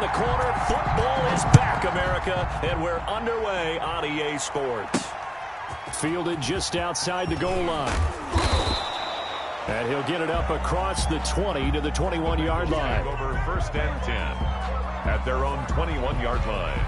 the corner. Football is back, America, and we're underway on EA Sports. Fielded just outside the goal line. And he'll get it up across the 20 to the 21-yard line. Over 1st and 10 at their own 21-yard line.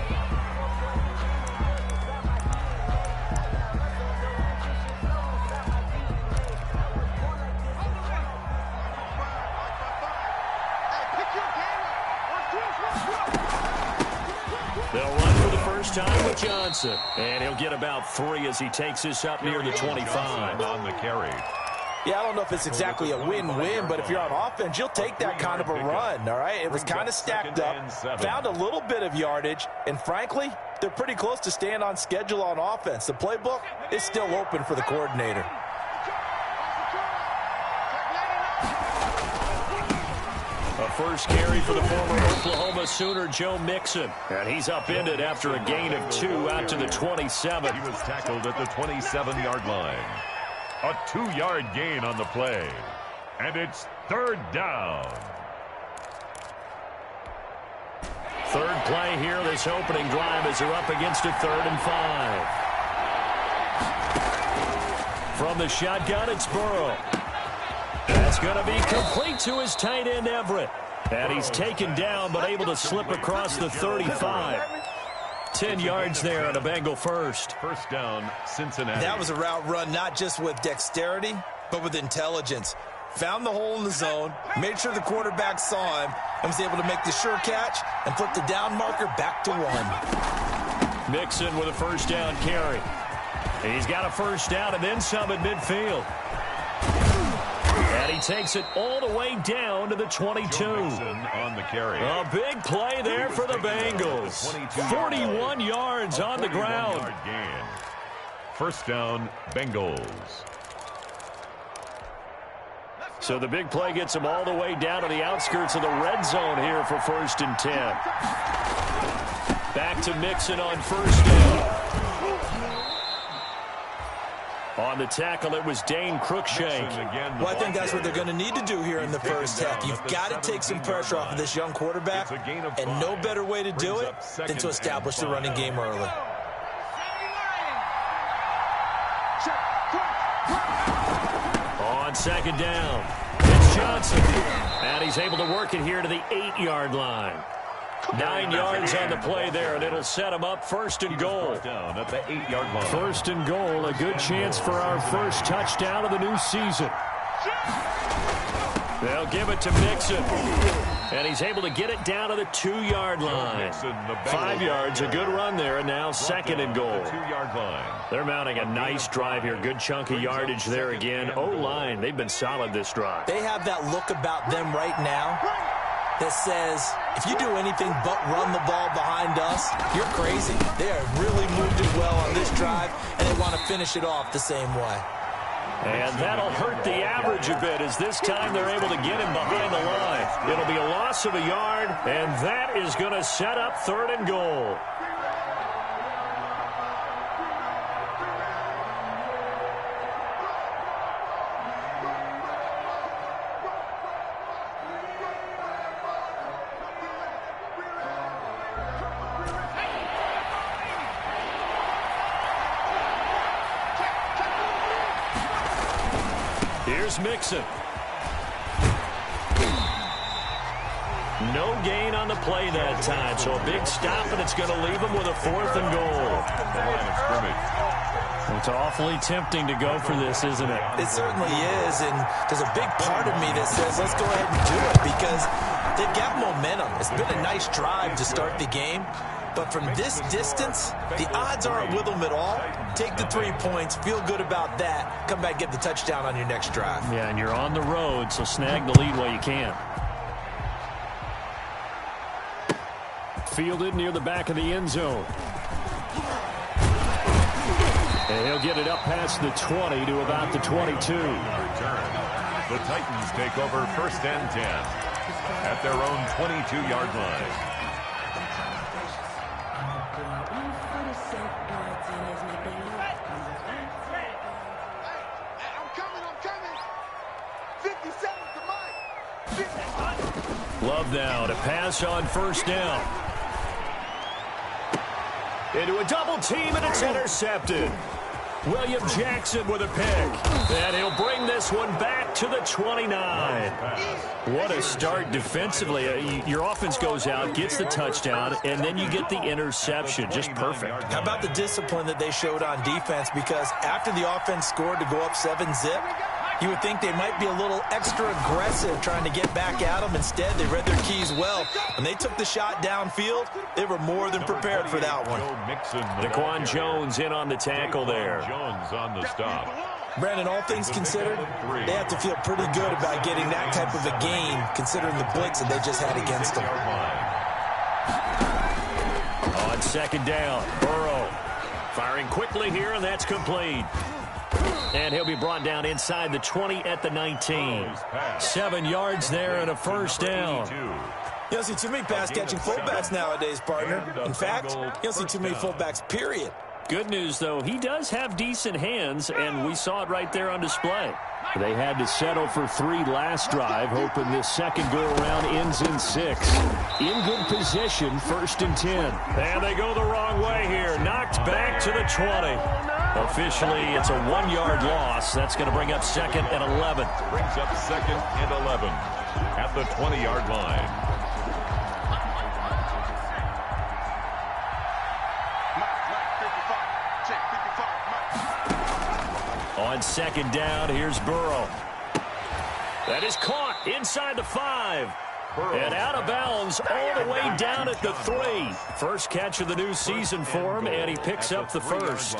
They'll run for the first time with Johnson. And he'll get about 3 as he takes this up near the 25. On the carry. Yeah, I don't know if it's exactly a win-win, but if you're on offense, you'll take that kind of a run, all right? It was kind of stacked up, found a little bit of yardage, and frankly, they're pretty close to staying on schedule on offense. The playbook is still open for the coordinator. A first carry for the former Oklahoma Sooner, Joe Mixon. And he's upended after a gain of 2 out to the 27. He was tackled at the 27-yard line. A 2-yard gain on the play. And it's 3rd down. Third play here, this opening drive as they're up against a 3rd and 5. From the shotgun, it's Burrow. That's going to be complete to his tight end, Everett. And he's taken down, but able to slip across the 35. 10 yards there on a Bengal first. First down, Cincinnati. That was a route run not just with dexterity, but with intelligence. Found the hole in the zone, made sure the quarterback saw him, and was able to make the sure catch and flip the down marker back to 1. Mixon with a first down carry. He's got a first down and then some at midfield. And he takes it all the way down to the 22. On the carry. A big play there for the Bengals. 41 yards on the ground. First down, Bengals. So the big play gets him all the way down to the outskirts of the red zone here for 1st and 10. Back to Mixon on first down. On the tackle, it was Dane Cruikshank. Well, I think that's what they're going to need to do here in the first half. You've got to take some pressure off of this young quarterback, and no better way to do it than to establish the running game early. On second down, it's Johnson. And he's able to work it here to the 8-yard line. 9 yards on the play there, and it'll set him up 1st and goal. Down at the 8-yard line. 1st and goal, a good chance for our first touchdown of the new season. They'll give it to Mixon. And he's able to get it down to the 2-yard line. 5 yards, a good run there, and now 2nd and goal. 2-yard line. They're mounting a nice drive here. Good chunk of yardage there again. O-line, they've been solid this drive. They have that look about them right now that says, if you do anything but run the ball behind us, you're crazy. They have really moved it well on this drive, and they want to finish it off the same way. And that'll hurt the average a bit as this time they're able to get him behind the line. It'll be a loss of a yard, and that is going to set up 3rd and goal. Here's Mixon. No gain on the play that time, so a big stop, and it's going to leave him with a 4th and goal. It's awfully tempting to go for this, isn't it? It certainly is, and there's a big part of me that says let's go ahead and do it because they've got momentum. It's been a nice drive to start the game. But from this distance, the odds aren't with them at all. Take the 3 points, feel good about that, come back, get the touchdown on your next drive. Yeah, and you're on the road, so snag the lead while you can. Fielded near the back of the end zone. And he'll get it up past the 20 to about the 22. Return. The Titans take over 1st and 10 at their own 22-yard line. Love now to pass on first down. Into a double team, and it's intercepted. William Jackson with a pick. And he'll bring this one back to the 29. What a start defensively. Your offense goes out, gets the touchdown, and then you get the interception. Just perfect. How about the discipline that they showed on defense? Because after the offense scored to go up 7-zip, you would think they might be a little extra aggressive trying to get back at them. Instead, they read their keys well. When they took the shot downfield, they were more than prepared for that one. Daquan Jones in on the tackle there. Jones on the stop. Brandon, all things considered, they have to feel pretty good about getting that type of a gain, considering the blitz that they just had against them. On second down, Burrow firing quickly here, and that's complete. And he'll be brought down inside the 20 at the 19. 7 yards there and a first down. You don't see too many pass-catching fullbacks nowadays, partner. In fact, you don't see too many fullbacks, period. Good news, though, he does have decent hands, and we saw it right there on display. They had to settle for 3 last drive, hoping this second go-around ends in 6. In good position, 1st and 10. And they go the wrong way here. Knocked back to the 20. Officially, it's a 1-yard loss. That's going to bring up 2nd and 11. Brings up 2nd and 11 at the 20-yard line. On second down, here's Burrow. That is caught inside the 5. And out of bounds all the way down at the 3. First catch of the new season for him, and he picks up the first.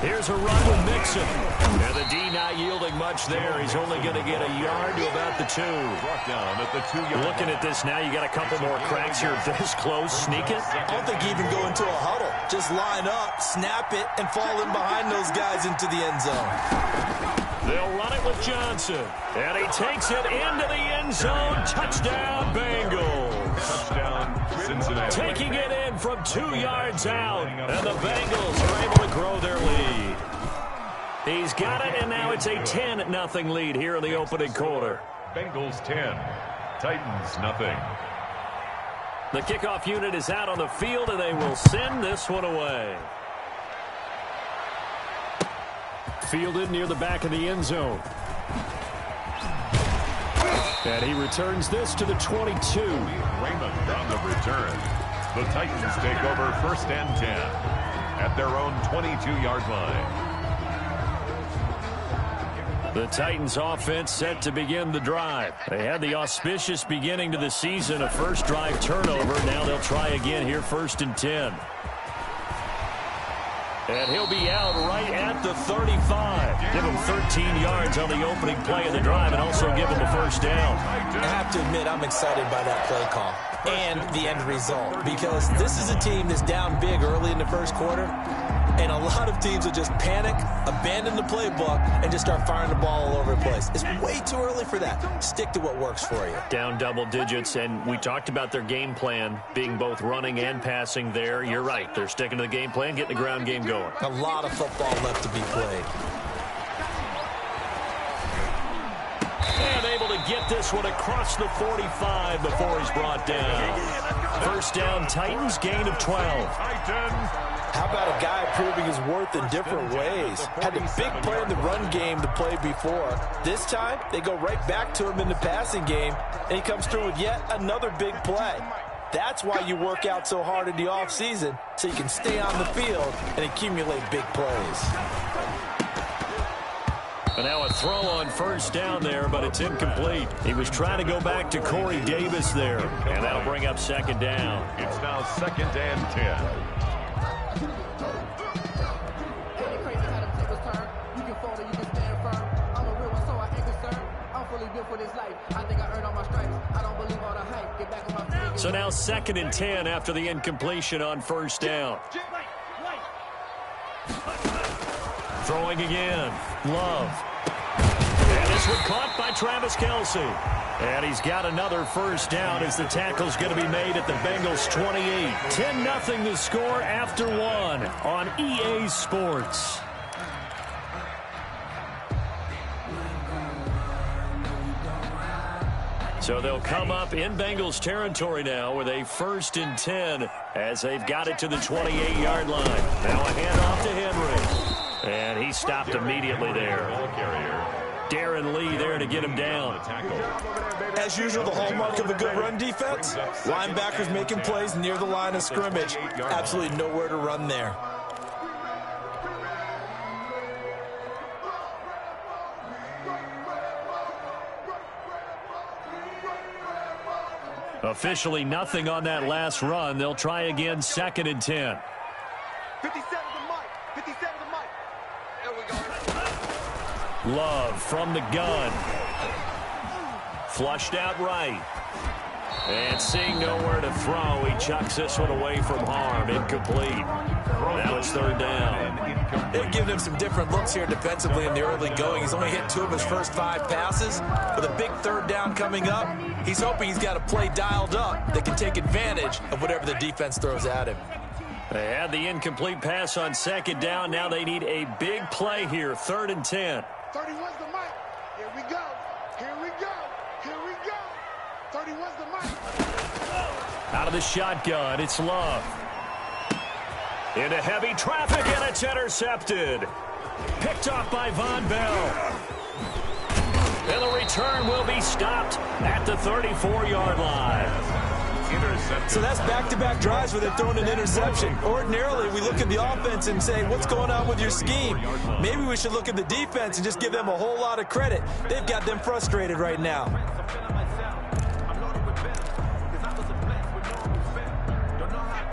Here's a run with Mixon. And the D not yielding much there. He's only going to get a yard to about the 2. Brought down at the 2-yard. Looking at this now, you got a couple more cracks here. This close, sneak it. I don't think you even go into a huddle. Just line up, snap it, and fall in behind those guys into the end zone. They'll run it with Johnson. And he takes it into the end zone. Touchdown, Bengals. Touchdown, Cincinnati. Taking it in from 2 yards out. And the Bengals are able to grow their lead. He's got it, and now it's a 10-0 lead here in the opening quarter. Bengals 10, Titans nothing. The kickoff unit is out on the field, and they will send this one away. Fielded near the back of the end zone. And he returns this to the 22. Raymond on the return. The Titans take over 1st and 10 at their own 22-yard line. The Titans offense set to begin the drive. They had the auspicious beginning to the season, a first drive turnover. Now they'll try again here, 1st and 10. And he'll be out right at the 35. Give him 13 yards on the opening play of the drive and also give him a first down. I have to admit, I'm excited by that play call and the end result, because this is a team that's down big early in the first quarter, and a lot of teams will just panic, abandon the playbook, and just start firing the ball all over the place. It's way too early for that. Stick to what works for you. Down double digits, and we talked about their game plan being both running and passing there. You're right. They're sticking to the game plan, getting the ground game going. A lot of football left to be played. And able to get this one across the 45 before he's brought down. First down, Titans, gain of 12. How about a guy proving his worth in different ways? Had a big play in the run game to play before. This time, they go right back to him in the passing game, and he comes through with yet another big play. That's why you work out so hard in the offseason, so you can stay on the field and accumulate big plays. And now a throw on first down there, but it's incomplete. He was trying to go back to Corey Davis there, and that'll bring up 2nd down. It's now 2nd and 10. So now 2nd and 10 after the incompletion on first down. Throwing again. Love. And This one caught by Travis Kelce. And he's got another first down as the tackle's going to be made at the Bengals 28. 10-0 the score after one on EA Sports. So they'll come up in Bengals territory now with a 1st and 10 as they've got it to the 28-yard line. Now a handoff to Henry. And he stopped immediately there. Darren Lee there to get him down. As usual, the hallmark of a good run defense, linebackers making plays near the line of scrimmage. Absolutely nowhere to run there. Officially nothing on that last run. They'll try again, 2nd and 10. 57 to Mike. 57 to Mike. There we go. Love from the gun. Flushed out right. And seeing nowhere to throw, he chucks this one away from harm. Incomplete. Now it's 3rd down. They've given him some different looks here defensively in the early going. He's only hit 2 of his first 5 passes. With a big 3rd down coming up, he's hoping he's got a play dialed up that can take advantage of whatever the defense throws at him. They had the incomplete pass on 2nd down. Now they need a big play here, 3rd and 10. 31's the Mike. Here we go. Here we go. Here we go. 31's the Mike. Out of the shotgun, it's Love. Into heavy traffic, and it's intercepted. Picked off by Von Bell. And the return will be stopped at the 34-yard line. So that's back-to-back drives where they're throwing an interception. Ordinarily, we look at the offense and say, what's going on with your scheme? Maybe we should look at the defense and just give them a whole lot of credit. They've got them frustrated right now.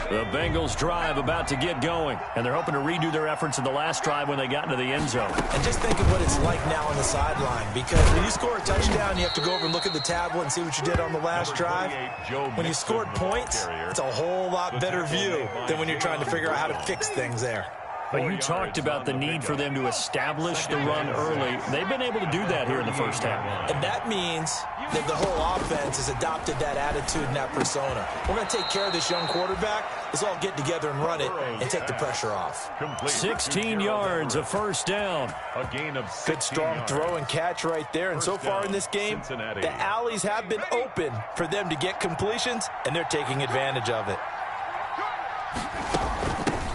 The Bengals drive about to get going, and they're hoping to redo their efforts in the last drive when they got into the end zone. And just think of what it's like now on the sideline, because when you score a touchdown, you have to go over and look at the tablet and see what you did on the last drive. When you scored points, it's a whole lot better view than when you're trying to figure out how to fix things there. But you talked about the need for them to establish the run early. They've been able to do that here in the first half. And that means that the whole offense has adopted that attitude and that persona. We're going to take care of this young quarterback. Let's all get together and run it and take the pressure off. 16 yards, a 1st down. A gain of 16 Good strong yards. throw and catch right there. And so far in this game, the alleys have been open for them to get completions, and they're taking advantage of it.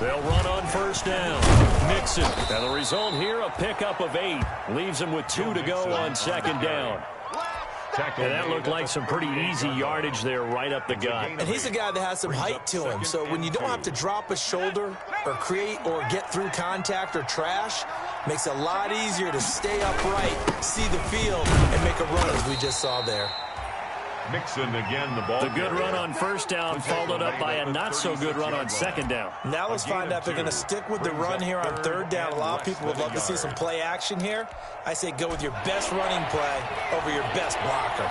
They'll run on 1st down. Mixon. And the result here, a pickup of 8. Leaves them with 2 to go on 2nd down. And that looked like some pretty easy yardage there right up the gut. And he's a guy that has some height to him. So when you don't have to drop a shoulder or create or get through contact or trash, makes it a lot easier to stay upright, see the field, and make a run as we just saw there. Mixon again, the ball. The good run on 1st down followed up by a not-so-good run on 2nd down. Now let's find out if they're going to stick with the run here on 3rd down. A lot of people would love to see some play action here. I say go with your best running play over your best blocker.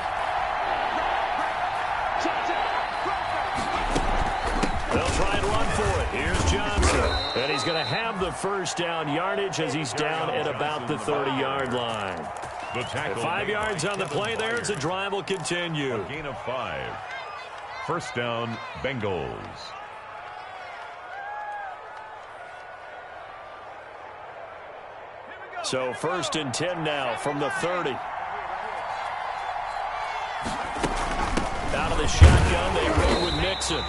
They'll try and run for it. Here's Johnson. And he's going to have the 1st down yardage as he's down at about the 30-yard line. 5 yards on the play there as the drive will continue. A gain of 5. 1st down, Bengals. So 1st and 10 now from the 30. Out of the shotgun, they roll with Mixon.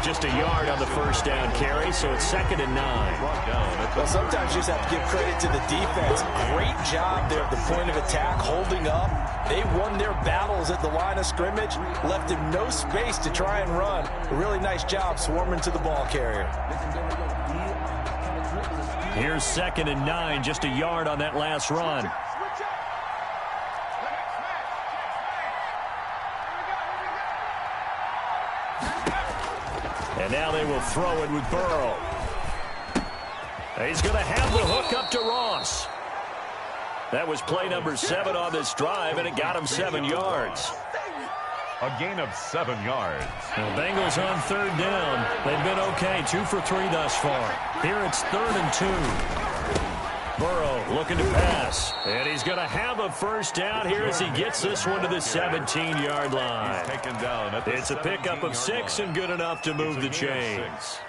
Just a yard on the 1st down carry, so it's 2nd and 9. Well, sometimes you just have to give credit to the defense. Great job there at the point of attack, holding up. They won their battles at the line of scrimmage, left him no space to try and run. A really nice job swarming to the ball carrier. Here's 2nd and 9, just a yard on that last run. And now they will throw it with Burrow. He's going to have the hook up to Ross. That was play number 7 on this drive, and it got him 7 yards. A gain of 7 yards. The Bengals on 3rd down. They've been okay, 2 for 3 thus far. Here it's 3rd and 2. Burrow looking to pass. And he's going to have a first down here as he gets this one to the 17-yard line. Taken down at the It's a pickup of 6 and good enough to move the chains.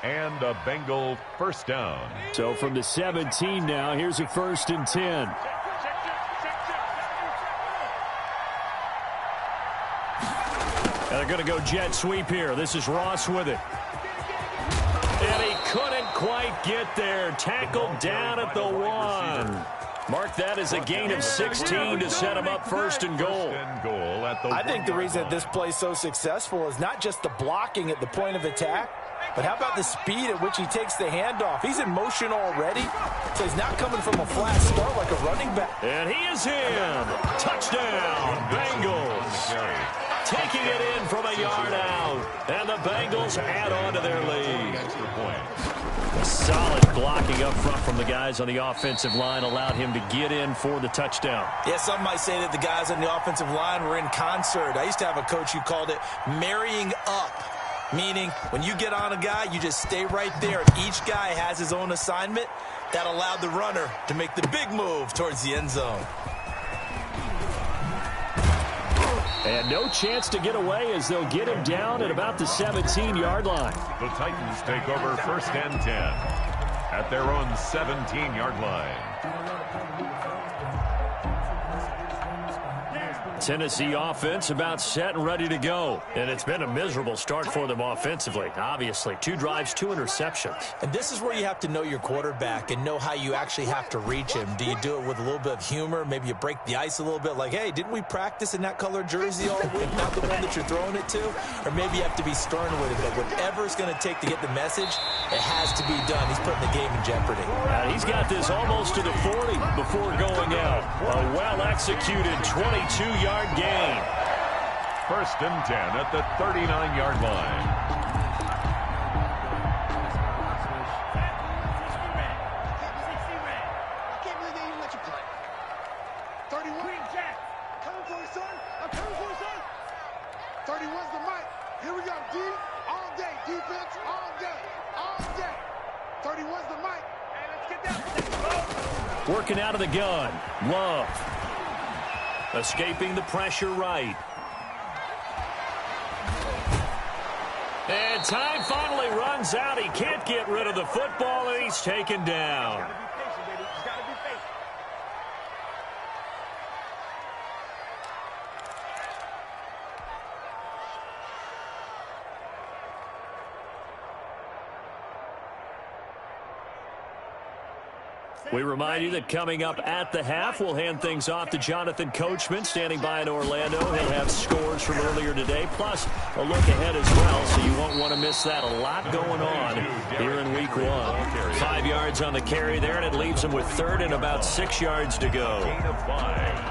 And a Bengal first down. So from the 17 now, here's a 1st and 10. And they're going to go jet sweep here. This is Ross with it. And he couldn't quite get there. Tackled down at the 1. Mark that as a gain of 16 to set him up 1st and goal. I think the reason that this play is so successful is not just the blocking at the point of attack, but how about the speed at which he takes the handoff? He's in motion already, so he's not coming from a flat start like a running back. And he is in. Touchdown, Bengals. Taking it in from a yard out. And the Bengals add on to their lead. Solid blocking up front from the guys on the offensive line allowed him to get in for the touchdown. Yeah, some might say that the guys on the offensive line were in concert. I used to have a coach who called it marrying up, meaning when you get on a guy, you just stay right there. Each guy has his own assignment. That allowed the runner to make the big move towards the end zone. And no chance to get away as they'll get him down at about the 17-yard line. The Titans take over 1st and 10 at their own 17-yard line. Tennessee offense about set and ready to go. And it's been a miserable start for them offensively. Obviously, 2 drives, 2 interceptions. And this is where you have to know your quarterback and know how you actually have to reach him. Do you do it with a little bit of humor? Maybe you break the ice a little bit like, hey, didn't we practice in that colored jersey all week, not the one that you're throwing it to? Or maybe you have to be stern with it. But whatever it's going to take to get the message, it has to be done. He's putting the game in jeopardy. He's got this almost to the 40 before going out. A well-executed 22-yard gain. 1st and 10 at the 39-yard line. I can't believe they even let you play. 31. Coming for you, son. I'm coming for you, son. 31's the mic. Here we go, D. All day. Defense all day. All day. 31's the mic. Hey, let's get that. Working out of the gun. Love. Escaping the pressure right. And time finally runs out. He can't get rid of the football, and he's taken down. We remind you that coming up at the half, we'll hand things off to Jonathan Coachman, standing by in Orlando. He'll have scores from earlier today, plus a look ahead as well, so you won't want to miss that. A lot going on here in Week 1. 5 yards on the carry there, and it leaves him with 3rd and about 6 yards to go.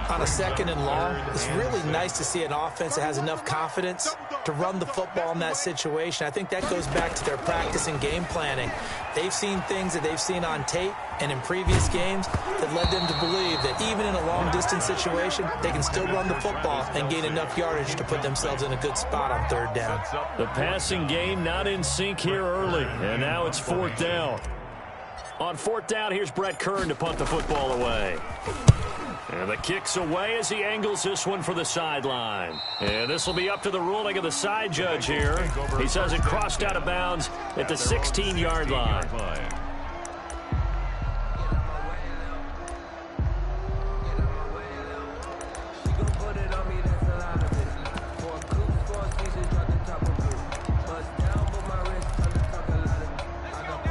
On a 2nd and long, it's really nice to see an offense that has enough confidence to run the football in that situation. I think that goes back to their practice and game planning. They've seen things that they've seen on tape and in previous games that led them to believe that even in a long-distance situation, they can still run the football and gain enough yardage to put themselves in a good spot on 3rd down. The passing game not in sync here early, and now it's 4th down. On 4th down, here's Brett Kern to punt the football away. And the kick's away as he angles this one for the sideline. And this will be up to the ruling of the side judge here. He says it crossed out of bounds at the 16-yard line.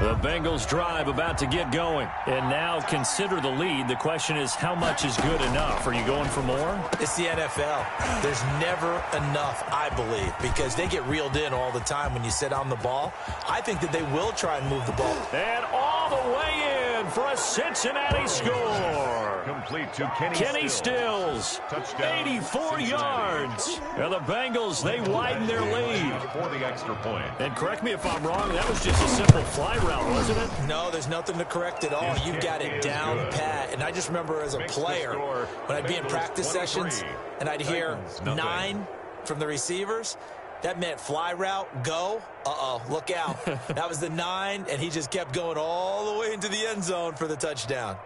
The Bengals drive about to get going. And now consider the lead. The question is, how much is good enough? Are you going for more? It's the NFL. There's never enough, I believe, because they get reeled in all the time when you sit on the ball. I think that they will try and move the ball. And all the way in for a Cincinnati score. Complete to Kenny Stills. Touchdown. 84 yards. And the Bengals, they widen their lead. For the extra point. And correct me if I'm wrong, that was just a simple fly route, wasn't it? No, there's nothing to correct at all. You've got it down pat. And I just remember as a player, when I'd be in practice sessions and I'd hear 9 from the receivers, That meant fly route, go. Uh-oh, look out. That was the 9, and he just kept going all the way into the end zone for the touchdown.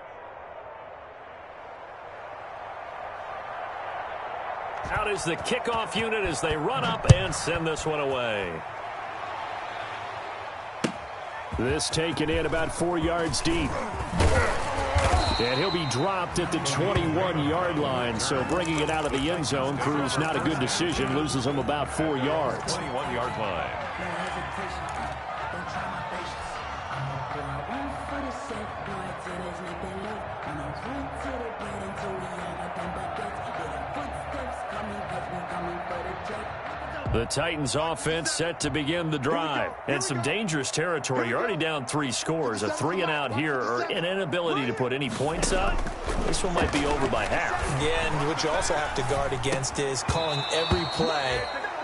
Out is the kickoff unit as they run up and send this one away. This taken in about 4 yards deep. And he'll be dropped at the 21-yard line, so bringing it out of the end zone proves not a good decision, loses him about 4 yards. 21-yard line. The Titans offense set to begin the drive. And some dangerous territory. You're already down 3 scores. A 3-and-out here or an inability to put any points up. This one might be over by half. Yeah, and what you also have to guard against is calling every play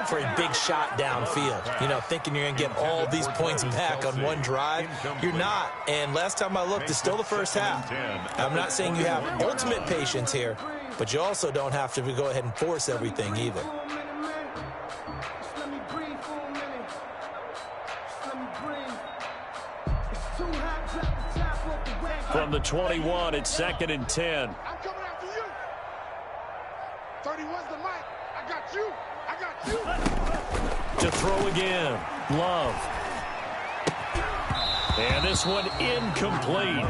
for a big shot downfield. You know, thinking you're going to get all these points back on one drive. You're not. And last time I looked, it's still the first half. I'm not saying you have ultimate patience here, but you also don't have to go ahead and force everything either. From the 21, it's 2nd and 10. I'm coming after you. 31's the mic. I got you. I got you. To throw again. Love. And this one incomplete.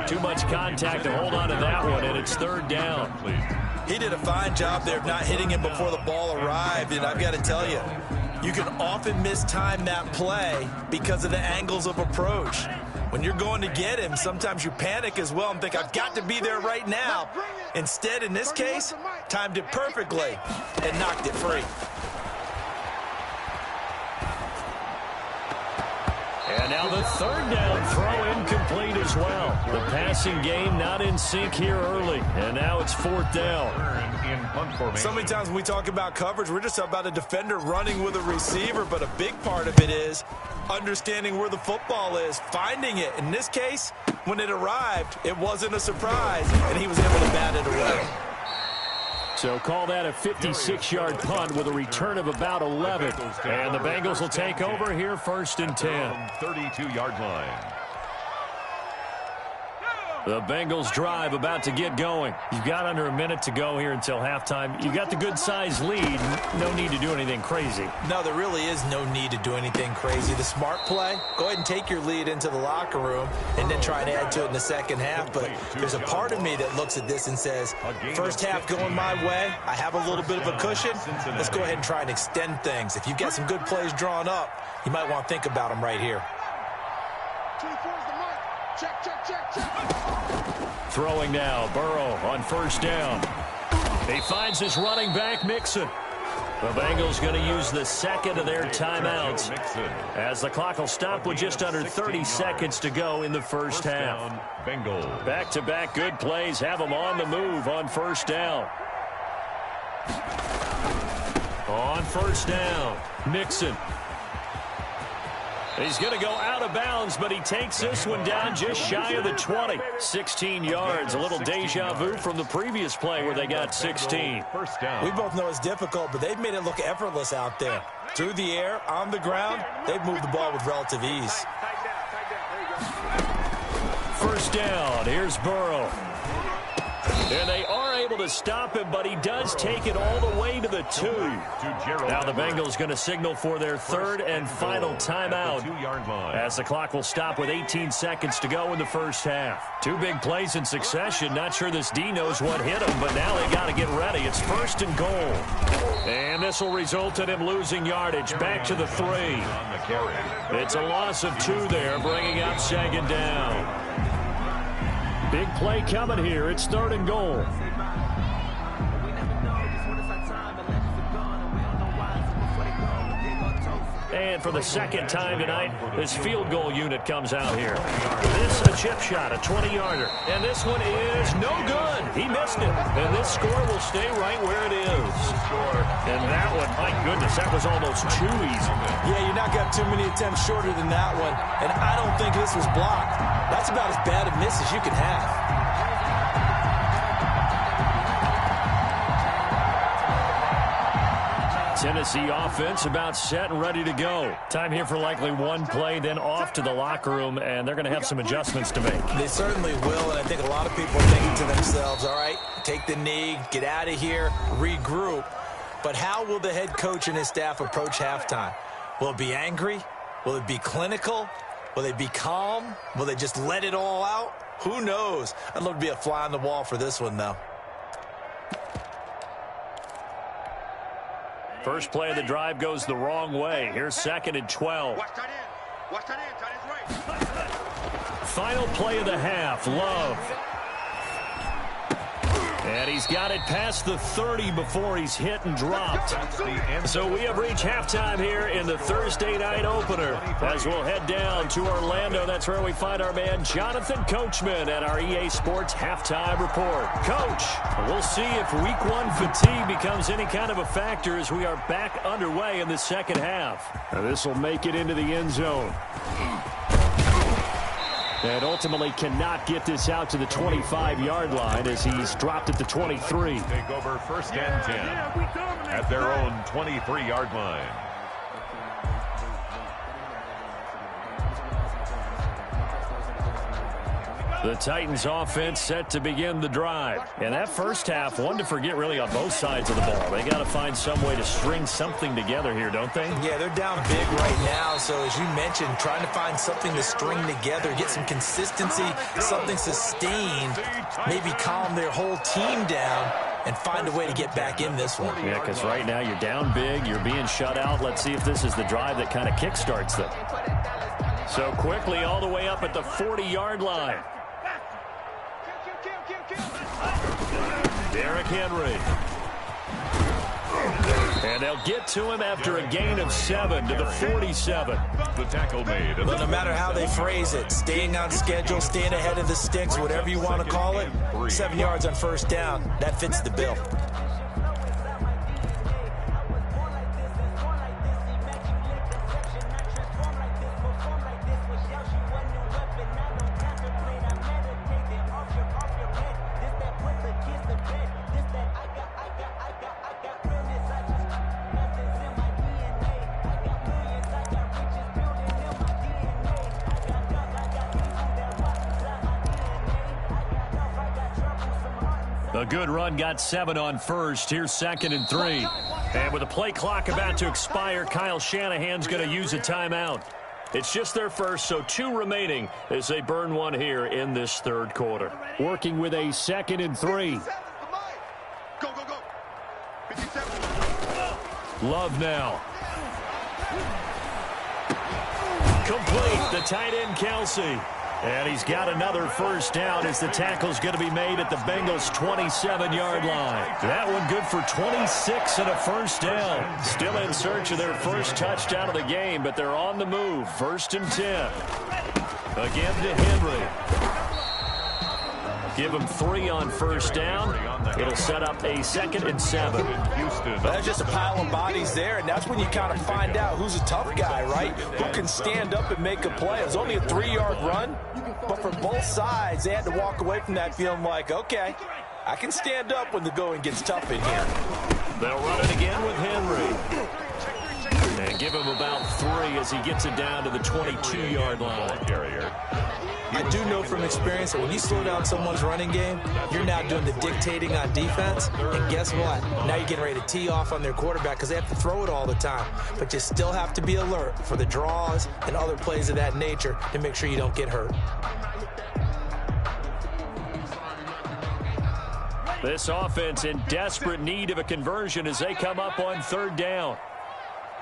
Too much contact to hold on to that one, and it's 3rd down. He did a fine job there of not hitting him before the ball arrived, and I've got to tell you, you can often mistime that play because of the angles of approach. When you're going to get him, sometimes you panic as well and think, I've got to be there right now. Instead, in this case, timed it perfectly and knocked it free. And now the 3rd down throw incomplete as well. The passing game not in sync here early. And now it's 4th down. So many times when we talk about coverage, we're just talking about a defender running with a receiver, but a big part of it is understanding where the football is, finding it. In this case, when it arrived, it wasn't a surprise, and he was able to bat it away. So call that a 56-yard punt with a return of about 11. And the Bengals will take over here 1st and 10. 32-yard line. The Bengals drive about to get going. You've got under a minute to go here until halftime. You've got the good-sized lead. No need to do anything crazy. No, there really is no need to do anything crazy. The smart play, go ahead and take your lead into the locker room and then try and add to it in the second half. But there's a part of me that looks at this and says, first half going my way, I have a little bit of a cushion. Let's go ahead and try and extend things. If you've got some good plays drawn up, you might want to think about them right here. 24's the mic. Check, check, check, check. Throwing now, Burrow on 1st down. He finds his running back, Mixon. The Bengals going to use the 2nd of their timeouts as the clock will stop with just under 30 seconds to go in the first half. Back-to-back good plays have them on the move on 1st down. On 1st down, Mixon. He's going to go out of bounds, but he takes this one down just shy of the 20. 16 yards, a little deja vu from the previous play where they got 16. We both know it's difficult, but they've made it look effortless out there. Through the air, on the ground, they've moved the ball with relative ease. 1st down, here's Burrow. And they are able to stop him, but he does take it all the way to the 2. Now the Bengals going to signal for their 3rd and final timeout as the clock will stop with 18 seconds to go in the first half. 2 big plays in succession. Not sure this D knows what hit him, but now they got to get ready. It's 1st and goal. And this will result in him losing yardage back to the 3. It's a loss of 2 there, bringing up 2nd down. Big play coming here. It's 3rd and goal. And for the 2nd time tonight, this field goal unit comes out here. This a chip shot, a 20-yarder. And this one is no good. He missed it. And this score will stay right where it is. And that one, my goodness, that was almost too easy. Yeah, you're not got too many attempts shorter than that one. And I don't think this was blocked. That's about as bad a miss as you can have. Tennessee offense about set and ready to go. Time here for likely one play, then off to the locker room, and they're going to have some adjustments to make. They certainly will, and I think a lot of people are thinking to themselves, all right, take the knee, get out of here, regroup. But how will the head coach and his staff approach halftime? Will it be angry? Will it be clinical? Will they be calm? Will they just let it all out? Who knows? I'd love to be a fly on the wall for this one, though. First play of the drive goes the wrong way. Here's 2nd and 12. Watch tight end. Watch tight end. Tight end's right. Final play of the half, Love. And he's got it past the 30 before he's hit and dropped. So we have reached halftime here in the Thursday night opener. As we'll head down to Orlando, that's where we find our man Jonathan Coachman at our EA Sports Halftime Report. Coach, we'll see if Week 1 fatigue becomes any kind of a factor as we are back underway in the second half. Now this will make it into the end zone. And ultimately cannot get this out to the 25-yard line as he's dropped at the 23. Take over 1st and 10 at their own 23-yard line. The Titans offense set to begin the drive. And that first half, one to forget really on both sides of the ball. They got to find some way to string something together here, don't they? Yeah, they're down big right now. So as you mentioned, trying to find something to string together, get some consistency, something sustained, maybe calm their whole team down and find a way to get back in this one. Yeah, because right now you're down big, you're being shut out. Let's see if this is the drive that kind of kickstarts them. So quickly all the way up at the 40-yard line. Derrick Henry. And they'll get to him after a gain of 7 to the 47. The tackle made. But no matter how they phrase it, staying on schedule, staying ahead of the sticks, whatever you want to call it, 7 yards on first down, that fits the bill. A good run got 7 on first. Here's 2nd and 3. And with the play clock about to expire, Kyle Shanahan's going to use a timeout. It's just their first, so 2 remaining as they burn one here in this third quarter. Working with a 2nd and 3. Go, go, go. 57. Love now. Complete. The tight end, Kelsey. And he's got another first down as the tackle's going to be made at the Bengals' 27-yard line. That one good for 26 and a first down. Still in search of their first touchdown of the game, but they're on the move. 1st and 10. Again to Henry. Give him 3 on first down. It'll set up a 2nd and 7. That's just a pile of bodies there, and that's when you kind of find out who's a tough guy, right? Who can stand up and make a play. It was only a 3-yard run, but for both sides, they had to walk away from that feeling like, okay, I can stand up when the going gets tough in here. They'll run it again with Henry. And give him about 3 as he gets it down to the 22-yard line. I do know from experience that when you slow down someone's running game, you're now doing the dictating on defense. And guess what? Now you're getting ready to tee off on their quarterback because they have to throw it all the time. But you still have to be alert for the draws and other plays of that nature to make sure you don't get hurt. This offense in desperate need of a conversion as they come up on 3rd down.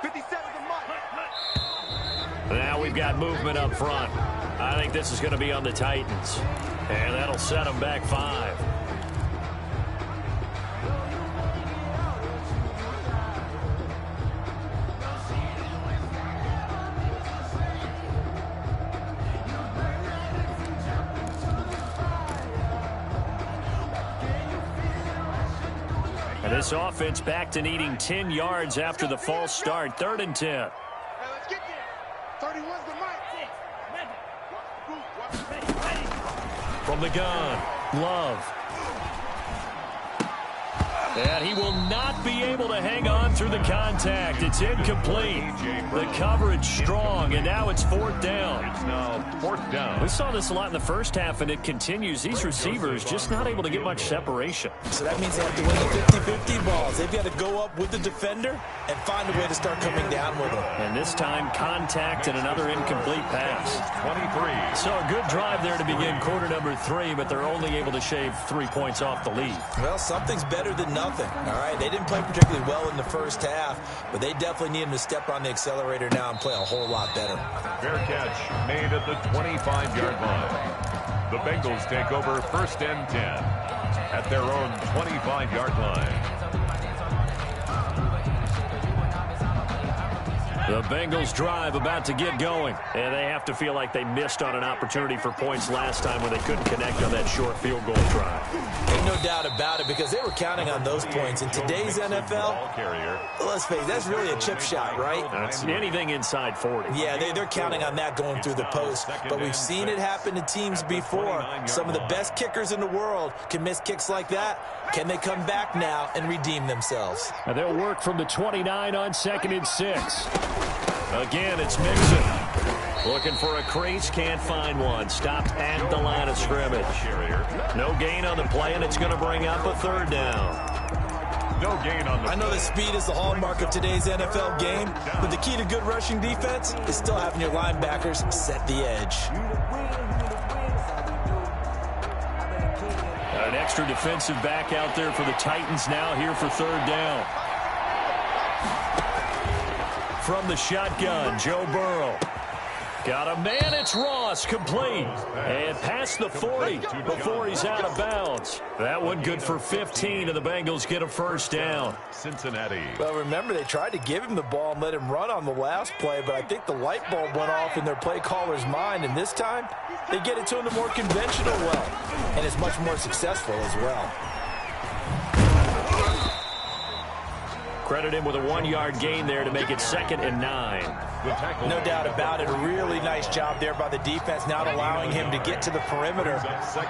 57 to Mike. Now we've got movement up front. I think this is going to be on the Titans. And that'll set them back 5. And this offense back to needing 10 yards after the false start. 3rd and 10. Hey, let's get there. 31's the Mike. From the gun, Love. And he will not be able to hang on through the contact. It's incomplete. The coverage strong, and now it's 4th down. It's now 4th down. We saw this a lot in the first half, and it continues. These receivers just not able to get much separation. So that means they have to win the 50-50 balls. They've got to go up with the defender and find a way to start coming down with them. And this time, contact and another incomplete pass. 23. So a good drive there to begin quarter number 3, but they're only able to shave 3 points off the lead. Well, something's better than nothing. All right, they didn't play particularly well in the first half, but they definitely need them to step on the accelerator now and play a whole lot better. Fair catch made at the 25-yard line. The Bengals take over 1st and 10 at their own 25-yard line. The Bengals drive about to get going, and they have to feel like they missed on an opportunity for points last time when they couldn't connect on that short field goal drive. Ain't no doubt about it, because they were counting on those points. In today's NFL, let's face it, that's really a chip shot, right? That's anything inside 40. Yeah, they're counting on that going through the post, but we've seen it happen to teams before. Some of the best kickers in the world can miss kicks like that. Can they come back now and redeem themselves? And they'll work from the 29 on 2nd and 6. Again, it's Mixon. Looking for a crease, can't find one. Stopped at the line of scrimmage. No gain on the play, and it's going to bring up a 3rd down. No gain on the I know that speed is the hallmark of today's NFL game, but the key to good rushing defense is still having your linebackers set the edge. An extra defensive back out there for the Titans now here for 3rd down. From the shotgun, Joe Burrow. Got a man, it's Ross, complete. And past the 40 before he's out of bounds. That one good for 15, and the Bengals get a 1st down. Cincinnati. Well, remember, they tried to give him the ball and let him run on the last play, but I think the light bulb went off in their play caller's mind, and this time, they get it to him the more conventional way, and it's much more successful as well. Credit him with a 1-yard gain there to make it 2nd and 9. No doubt about it. A really nice job there by the defense, not allowing him to get to the perimeter.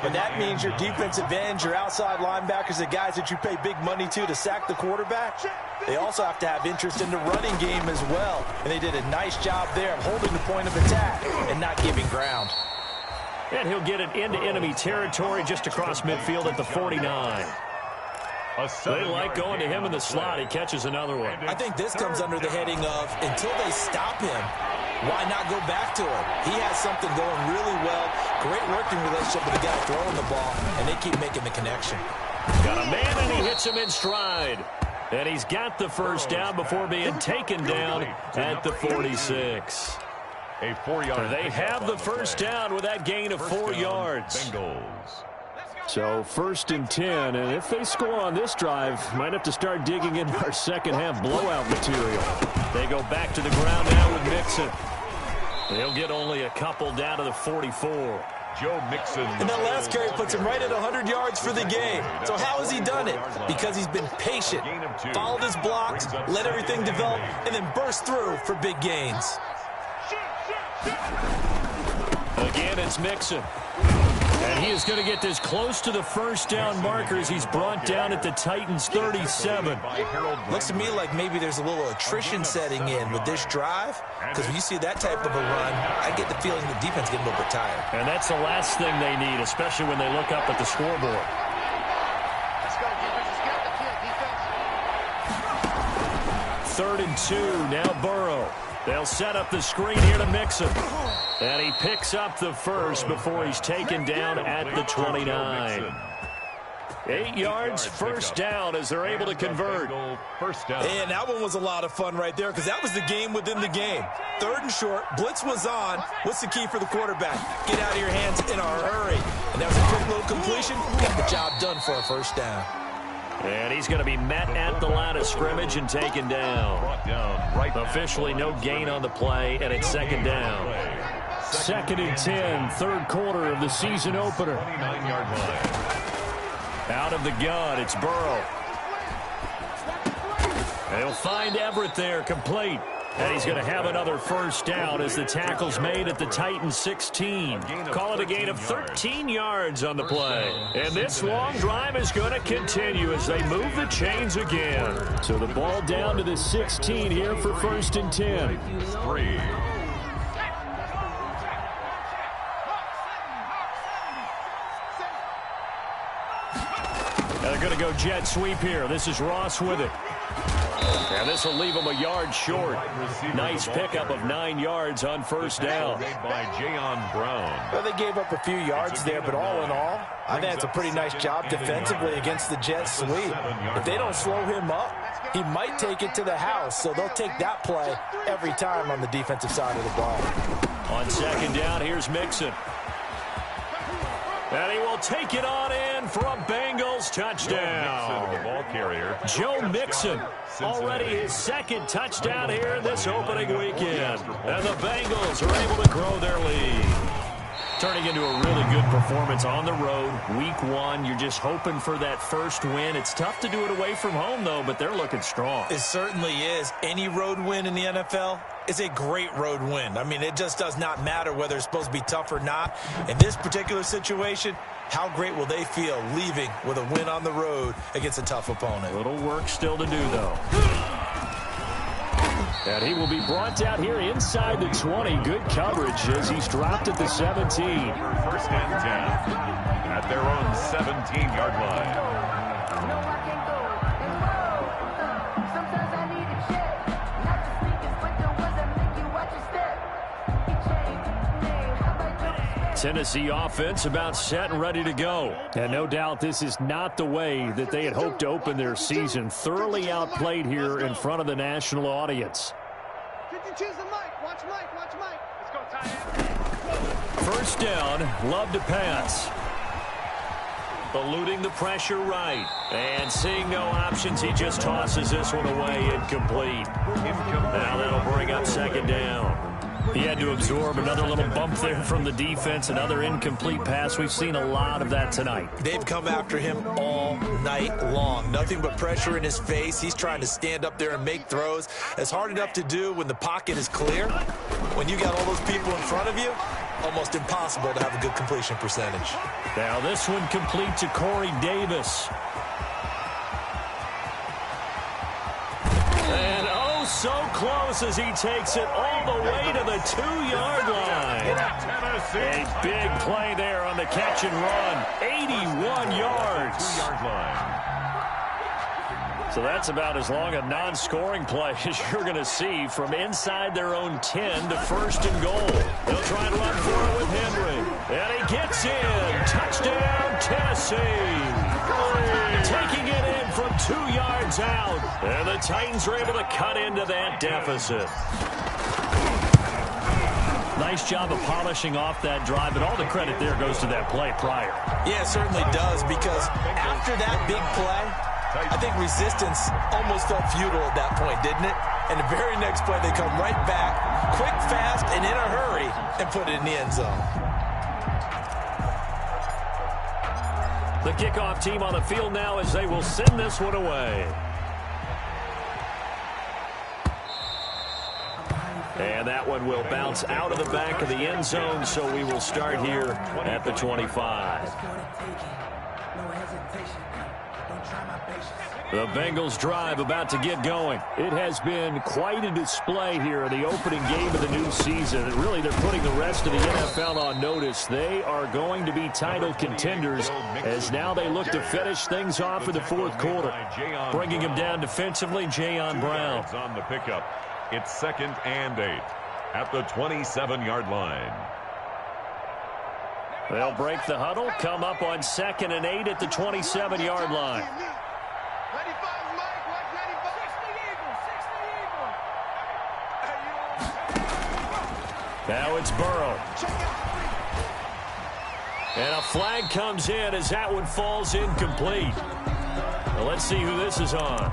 But that means your defensive ends, your outside linebackers, the guys that you pay big money to sack the quarterback, they also have to have interest in the running game as well. And they did a nice job there of holding the point of attack and not giving ground. And he'll get it into enemy territory just across midfield at the 49. They like going to him in the slot. He catches another one. I think this comes under the heading of, until they stop him, why not go back to him? He has something going really well. Great working relationship with the guy throwing the ball, and they keep making the connection. Got a man, and he hits him in stride. And he's got the 1st down before being taken down at the 46. A 4-yard. They have the 1st down with that gain of 4 yards. Bengals. So 1st and 10, and if they score on this drive, might have to start digging into our second half blowout material. They go back to the ground now with Mixon. They'll get only a couple down to the 44. Joe Mixon. And that last carry puts him right at 100 yards for the game. So how has he done it? Because he's been patient, followed his blocks, let everything develop, and then burst through for big gains. Again, it's Mixon. And he is going to get this close to the 1st down markers. He's brought down at the Titans 37. Looks to me like maybe there's a little attrition setting in with this drive, because when you see that type of a run, I get the feeling the defense getting a little bit tired. And that's the last thing they need, especially when they look up at the scoreboard. Let's go, defense. Let's get the kid, defense. 3rd and 2, now Burrow. They'll set up the screen here to Mixon. And he picks up the 1st before he's taken down at the 29. 8 yards, 1st down as they're able to convert. 1st down. And that one was a lot of fun right there, because that was the game within the game. 3rd and short, blitz was on. What's the key for the quarterback? Get out of your hands in a hurry. And that was a quick little completion. Got the job done for a 1st down. And he's going to be met at the line of scrimmage and taken down. Officially no gain on the play, and it's 2nd down. 2nd and 10, 3rd quarter of the season opener. 29-yard line. Out of the gun, it's Burrow. They'll find Everett there, complete. And he's going to have another first down as the tackle's made at the Titans 16. Call it a gain of 13 yards on the play. And this long drive is going to continue as they move the chains again. So the ball down to the 16 here for 1st and 10. 3. And they're going to go jet sweep here. This is Ross with it. And this will leave him a yard short. Nice pickup of 9 yards on first down. By Jayon Brown. Well, they gave up a few yards there, but all in all, I think it's a pretty nice job defensively against the jet sweep. If they don't slow him up, he might take it to the house, so they'll take that play every time on the defensive side of the ball. On second down, here's Mixon. And he will take it on in for a Bengals touchdown. The ball carrier. Joe Mixon, already his 2nd touchdown here in this opening weekend. And the Bengals are able to grow their lead. Turning into a really good performance on the road. Week 1, you're just hoping for that first win. It's tough to do it away from home, though, but they're looking strong. It certainly is. Any road win in the NFL is a great road win. I mean, it just does not matter whether it's supposed to be tough or not. In this particular situation, how great will they feel leaving with a win on the road against a tough opponent? Little work still to do, though. And he will be brought out here inside the 20. Good coverage as he's dropped at the 17. 1st and 10 at their own 17-yard line. Tennessee offense about set and ready to go. And no doubt this is not the way that they had hoped to open their season. Thoroughly outplayed here in front of the national audience. Watch Mike. Let's go, tight end. First down, Love to pass. Eluding the pressure right. And seeing no options, he just tosses this one away, incomplete. Now that'll bring up 2nd down. He had to absorb another little bump there from the defense, another incomplete pass. We've seen a lot of that tonight. They've come after him all night long. Nothing but pressure in his face. He's trying to stand up there and make throws. It's hard enough to do when the pocket is clear. When you got all those people in front of you, almost impossible to have a good completion percentage. Now this one complete to Corey Davis. And oh, so close as he takes it all the way to the 2-yard line. A big play there on the catch and run. 81 yards. 2-yard line. So that's about as long a non-scoring play as you're going to see from inside their own 10 to 1st and goal. They'll try and run for it with Henry. And he gets in. Touchdown, Tennessee. Taking it in from 2 yards out. And the Titans are able to cut into that deficit. Nice job of polishing off that drive, but all the credit there goes to that play prior. Yeah, it certainly does, because after that big play, I think resistance almost felt futile at that point, didn't it? And the very next play, they come right back, quick, fast, and in a hurry, and put it in the end zone. The kickoff team on the field now as they will send this one away. And that one will bounce out of the back of the end zone, so we will start here at the 25. The Bengals drive about to get going. It has been quite a display here in the opening game of the new season. And really, they're putting the rest of the NFL on notice. They are going to be title contenders as now they look to finish things off in the 4th quarter. Bringing him down defensively, Jayon Brown. On the pickup, it's 2nd and 8 at the 27-yard line. They'll break the huddle, come up on 2nd and 8 at the 27-yard line. Now it's Burrow. And a flag comes in as that one falls incomplete. Well, let's see who this is on.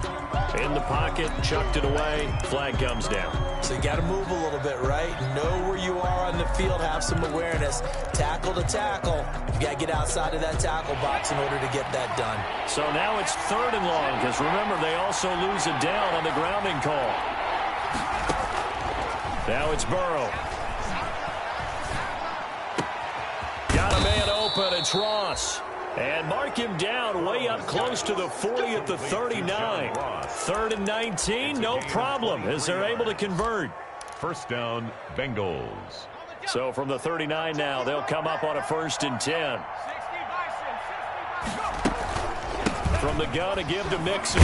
In the pocket, chucked it away, flag comes down. So you got to move a little bit, right? Know where you are on the field, have some awareness. Tackle to tackle. You got to get outside of that tackle box in order to get that done. So now it's 3rd and long, because remember, they also lose it down on the grounding call. Now it's Burrow. Got a man open. It's Ross. And mark him down way up close to the 40 at the 39. 3rd and 19, no problem, as they're able to convert. First down, Bengals. So from the 39 now, they'll come up on a 1st and 10. From the gun, a give to Mixon.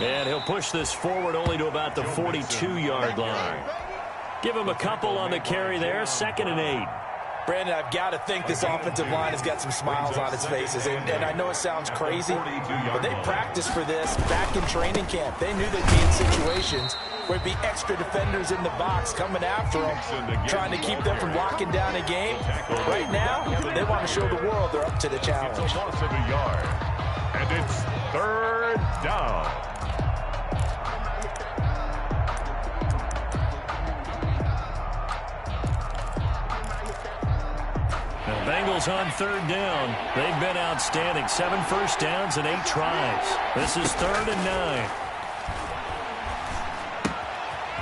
And he'll push this forward only to about the 42-yard line. Give him a couple on the carry there, 2nd and 8. Brandon, I've got to think this offensive line has got some smiles on its faces. And I know it sounds crazy, but they practiced for this back in training camp. They knew they'd be in situations where there'd be extra defenders in the box coming after them, trying to keep them from locking down a game. Right now, they want to show the world they're up to the challenge. It's a loss of a yard, and it's 3rd down. Bengals on 3rd down. They've been outstanding. 7 first downs and 8 tries. This is 3rd and 9.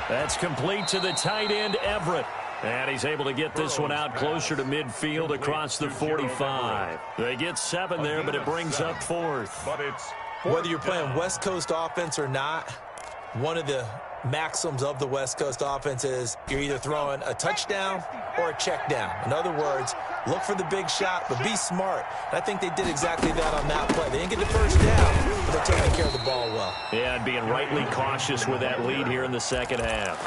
That's complete to the tight end, Everett. And he's able to get this one out closer to midfield across the 45. They get 7 there, but it brings up 4th. Whether you're playing West Coast offense or not, one of the maxims of the West Coast offense is you're either throwing a touchdown or a check down. In other words, look for the big shot, but be smart. And I think they did exactly that on that play. They didn't get the first down, but they're taking care of the ball well. Yeah, and being rightly cautious with that lead here in the second half.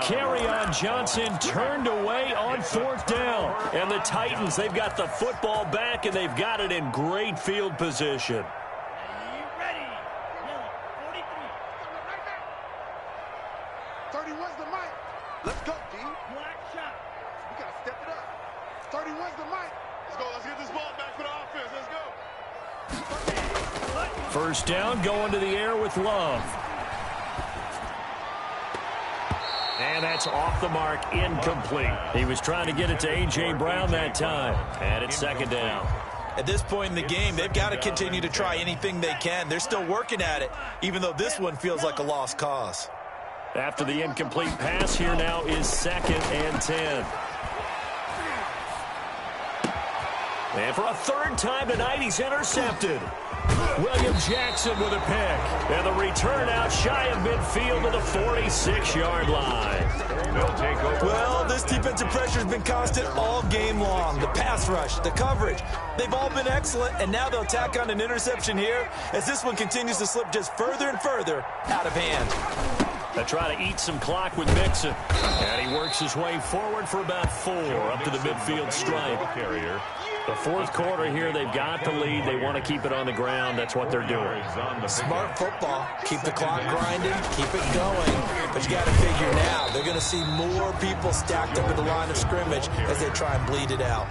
Kerryon Johnson turned away on 4th down. And the Titans, they've got the football back, and they've got it in great field position. 31's the mic. Let's go, D. Black shot. We got to step it up. 31's the mic. Let's go. Let's get this ball back for the offense. Let's go. First down, going to the air with Love. And that's off the mark, incomplete. He was trying to get it to A.J. Brown that time. And it's 2nd down. At this point in the game, they've got to continue to try anything they can. They're still working at it, even though this one feels like a lost cause. After the incomplete pass, here now is 2nd and 10. And for a 3rd time tonight, he's intercepted. William Jackson with a pick. And the return out shy of midfield to the 46-yard line. They'll take over. Well, this defensive pressure has been constant all game long. The pass rush, the coverage, they've all been excellent, and now they'll tack on an interception here as this one continues to slip just further and further out of hand. They try to eat some clock with Mixon. And he works his way forward for about 4 up to the midfield stripe. The 4th quarter here, they've got the lead. They want to keep it on the ground. That's what they're doing. Smart football. Keep the clock grinding. Keep it going. But you got to figure now, they're going to see more people stacked up at the line of scrimmage as they try and bleed it out.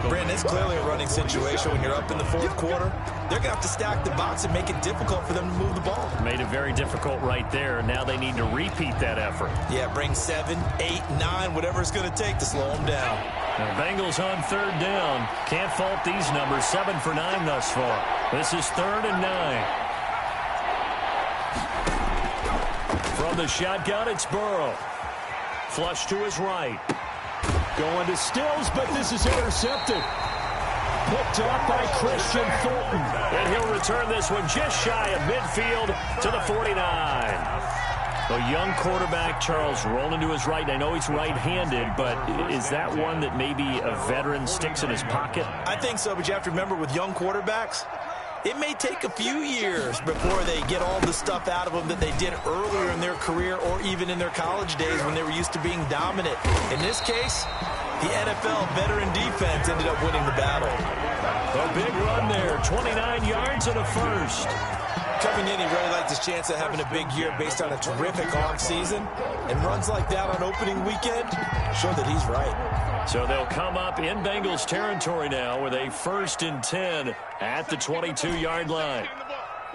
Brandon, it's clearly a running situation when you're up in the 4th quarter. They're going to have to stack the box and make it difficult for them to move the ball. Made it very difficult right there. Now they need to repeat that effort. Yeah, bring 7, 8, 9, whatever it's going to take to slow them down. Now, Bengals on 3rd down. Can't fault these numbers. 7 for 9 thus far. This is 3rd and 9. From the shotgun, it's Burrow. Flush to his right. Going to Stills, but this is intercepted. Picked up by Christian Fulton. And he'll return this one just shy of midfield to the 49. A young quarterback, Charles, rolling to his right. I know he's right-handed, but is that one that maybe a veteran sticks in his pocket? I think so, but you have to remember with young quarterbacks, it may take a few years before they get all the stuff out of them that they did earlier in their career or even in their college days when they were used to being dominant. In this case, the NFL veteran defense ended up winning the battle. A big run there, 29 yards and a first. Coming in, he really liked his chance of having a big year based on a terrific offseason. And runs like that on opening weekend show that he's right. So they'll come up in Bengals territory now with a 1st and 10 at the 22-yard line.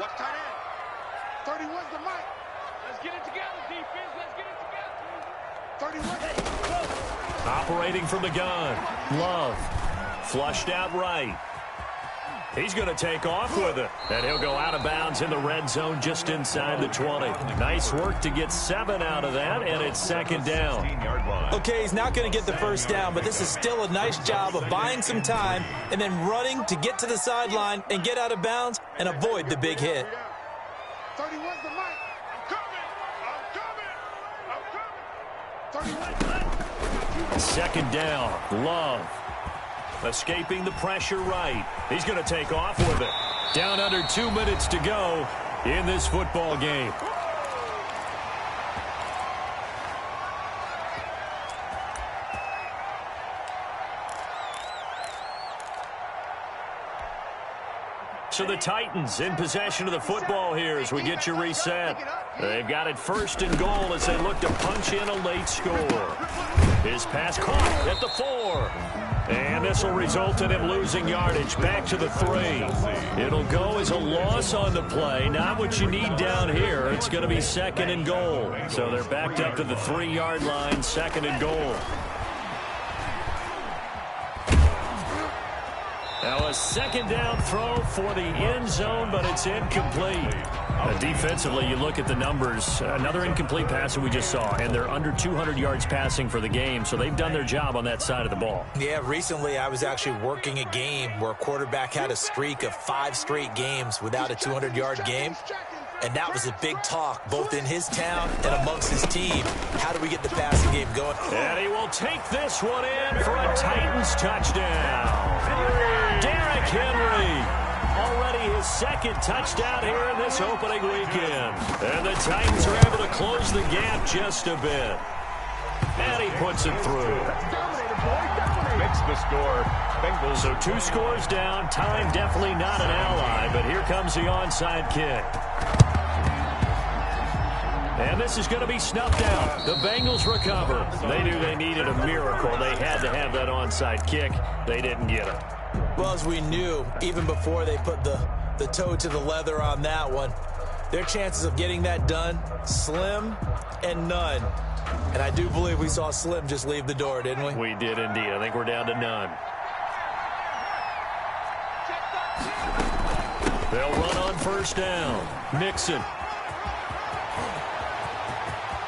Watch tight end. 31's the mic. Let's get it together, defense. Let's get it together. 31. Operating from the gun. Love. Flushed out right. He's going to take off with it. And he'll go out of bounds in the red zone just inside the 20. Nice work to get 7 out of that, and it's second down. Okay, he's not going to get the first down, but this is still a nice job of buying some time and then running to get to the sideline and get out of bounds and avoid the big hit. 31's the mic. I'm coming. Second down. Love. Escaping the pressure right. He's going to take off with it. Down under 2 minutes to go in this football game. So the Titans in possession of the football here as we get you reset. They've got it first and goal as they look to punch in a late score. His pass caught at the 4. And this will result in him losing yardage back to the 3. It'll go as a loss on the play. Not what you need down here. It's going to be second and goal. So they're backed up to the 3-yard line, second and goal. Now a second down throw for the end zone, but it's incomplete. Defensively, you look at the numbers. Another incomplete pass that we just saw, and they're under 200 yards passing for the game, so they've done their job on that side of the ball. Yeah, recently I was actually working a game where a quarterback had a streak of 5 straight games without a 200-yard game. And that was a big talk, both in his town and amongst his team. How do we get the passing game going? And he will take this one in for a Titans touchdown. Derrick Henry. Already his second touchdown here in this opening weekend. And the Titans are able to close the gap just a bit. And he puts it through. Makes the score. Bengals. So 2 scores down. Time definitely not an ally, but here comes the onside kick. And this is going to be snuffed out. The Bengals recover. They knew they needed a miracle. They had to have that onside kick. They didn't get it. Well, as we knew, even before they put the toe to the leather on that one, their chances of getting that done, slim and none. And I do believe we saw Slim just leave the door, didn't we? We did indeed. I think we're down to none. They'll run on first down. Mixon.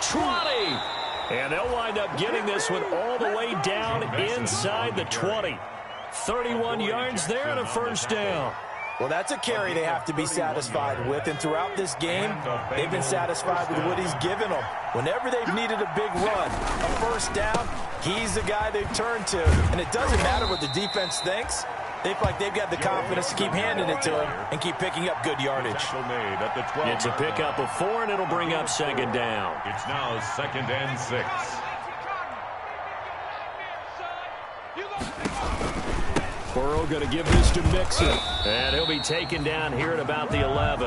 20. And they'll wind up getting this one all the way down inside the 20. 31 yards there and a first down. Well, that's a carry they have to be satisfied with. And throughout this game, they've been satisfied with what he's given them. Whenever they've needed a big run, a first down, he's the guy they've turned to. And it doesn't matter what the defense thinks. They feel like they've got the confidence to keep handing it to him and keep picking up good yardage. It's a pickup of 4, and it'll bring up second down. It's now second and 6. Burrow going to give this to Mixon. And he'll be taken down here at about the 11.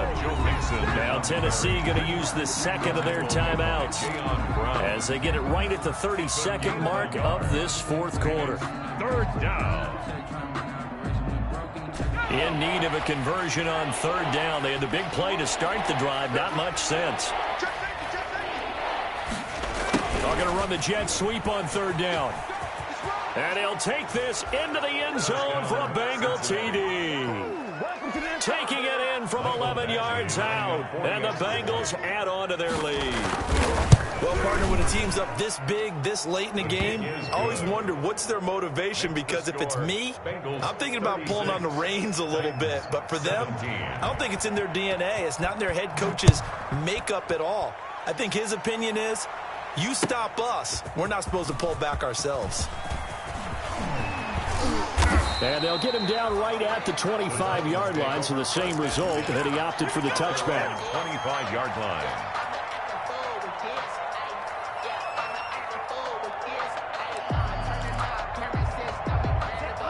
Now Tennessee going to use the second of their timeouts as they get it right at the 32nd mark of this fourth quarter. Third down. In need of a conversion on third down. They had the big play to start the drive. Not much sense. They're going to run the jet sweep on third down. And he'll take this into the end zone for a Bengal TD. Taking it in from 11 yards out. And the Bengals add on to their lead. Well, partner, when a team's up this big, this late in the game, I always wonder what's their motivation, because if it's me, I'm thinking about pulling on the reins a little bit. But for them, I don't think it's in their DNA. It's not in their head coach's makeup at all. I think his opinion is, you stop us, we're not supposed to pull back ourselves. And they'll get him down right at the 25-yard line, so the same result, and he opted for the touchback. 25-yard line.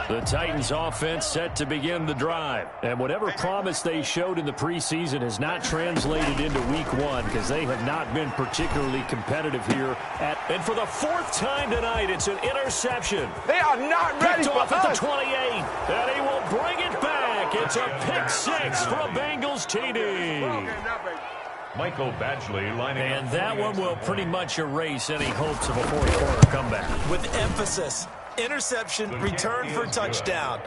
The Titans offense set to begin the drive. And whatever promise they showed in the preseason has not translated into week 1, because they have not been particularly competitive here. And for the 4th time tonight, it's an interception. They are not ready Picked for off us. at the 28. And he will bring it back. It's a pick 6 for a Bengals TD. Michael Badgley lining up. And that one will pretty much erase any hopes of a fourth quarter comeback. With emphasis. Interception, return for touchdown.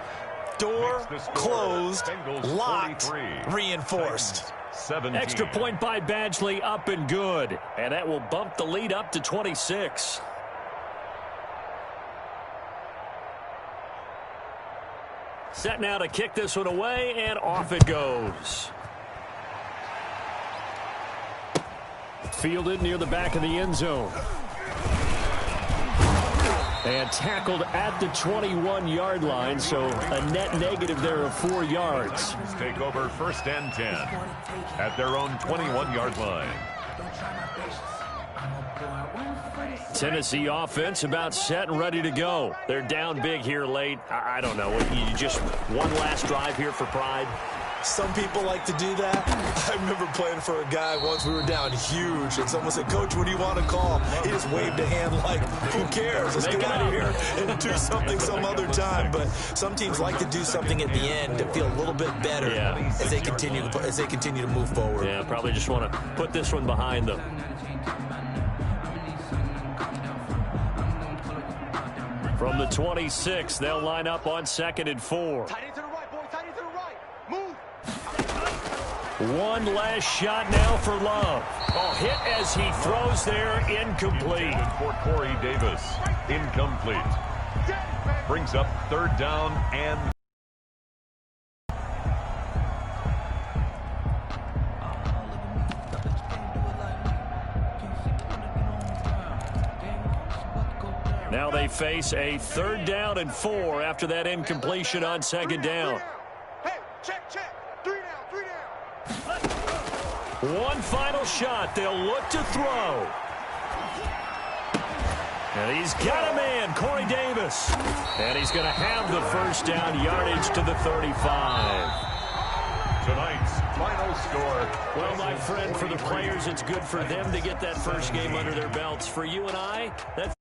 door closed, locked, reinforced. 17. Extra point by Badgley, up and good. And that will bump the lead up to 26. Set now to kick this one away, and off it goes. Fielded near the back of the end zone. And tackled at the 21-yard line, so a net negative there of 4 yards. Take over 1st and 10 at their own 21-yard line. Tennessee offense about set and ready to go. They're down big here late. I don't know. You just one last drive here for pride. Some people like to do that. I remember playing for a guy once. We were down huge, and someone said, "Coach, what do you want to call?" He just waved a hand like, "Who cares? Let's get out of here and do something some other time." But some teams like to do something at the end to feel a little bit better as they continue to move forward. Yeah, probably just want to put this one behind them. From the 26, they'll line up on 2nd and 4. Tight end to the right, boy. Tight end to the right. Move. One last shot now for Love. Oh, hit as he throws there, incomplete. For Corey Davis, incomplete. Brings up 3rd down and now they face a 3rd down and 4 after that incompletion on 2nd down. Hey, check. 3 down. One final shot. They'll look to throw. And he's got a man, Corey Davis. And he's going to have the 1st down, yardage to the 35. tonight's final score. Well, my friend, for the players, it's good for them to get that first game under their belts. For you and I, that's